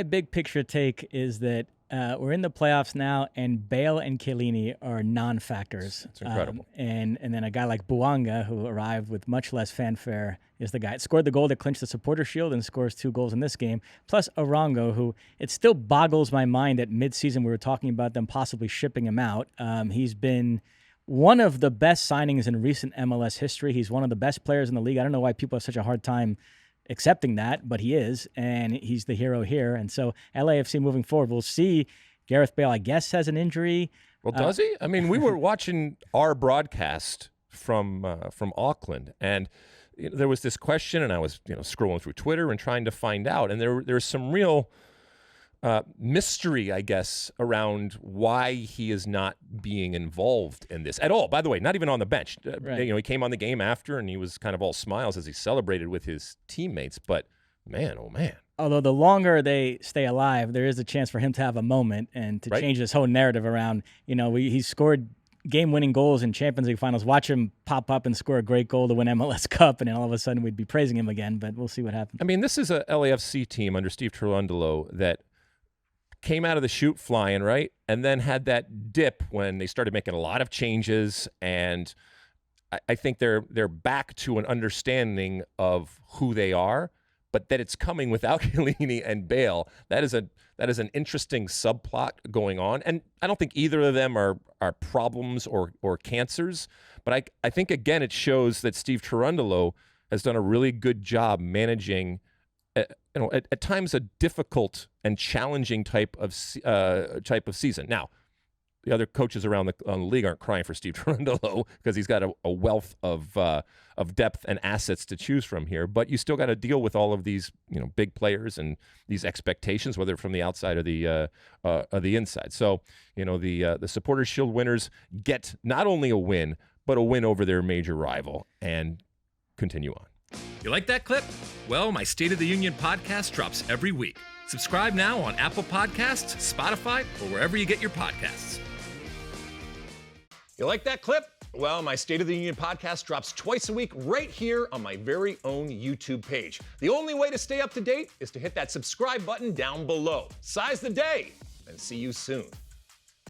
My big picture take is that we're in the playoffs now, and Bale and Chiellini are non-factors. It's incredible. And then a guy like Bouanga, who arrived with much less fanfare, is the guy that scored the goal that clinched the supporter shield and scores 2 goals in this game. Plus Arango, who it still boggles my mind that mid-season we were talking about them possibly shipping him out. He's been one of the best signings in recent MLS history. He's one of the best players in the league. I don't know why people have such a hard time accepting that, but he is, and he's the hero here. And so LAFC moving forward, we'll see. Gareth Bale, I guess, has an injury. Well, does he? I mean, we were watching our broadcast from Auckland, and there was this question, and I was scrolling through Twitter and trying to find out, and there's some real mystery, I guess, around why he is not being involved in this at all. By the way, not even on the bench. Right. He came on the game after, and he was kind of all smiles as he celebrated with his teammates. But man, oh man. Although the longer they stay alive, there is a chance for him to have a moment and to change this whole narrative around. He scored game-winning goals in Champions League finals. Watch him pop up and score a great goal to win MLS Cup, and then all of a sudden we'd be praising him again. But we'll see what happens. I mean, this is a LAFC team under Steve Cherundolo that came out of the chute flying, right? And then had that dip when they started making a lot of changes. And I think they're back to an understanding of who they are, but that it's coming without Chiellini and Bale. That is an interesting subplot going on. And I don't think either of them are problems or cancers. But I think, again, it shows that Steve Cherundolo has done a really good job managing at times a difficult and challenging type of season. Now, the other coaches around the league aren't crying for Steve Cherundolo because he's got a wealth of depth and assets to choose from here. But you still got to deal with all of these big players and these expectations, whether from the outside or the inside. So the Supporters Shield winners get not only a win, but a win over their major rival and continue on. You like that clip? Well, my State of the Union podcast drops every week. Subscribe now on Apple Podcasts, Spotify, or wherever you get your podcasts. You like that clip? Well, my State of the Union podcast drops twice a week right here on my very own YouTube page. The only way to stay up to date is to hit that subscribe button down below. Size the day, and see you soon.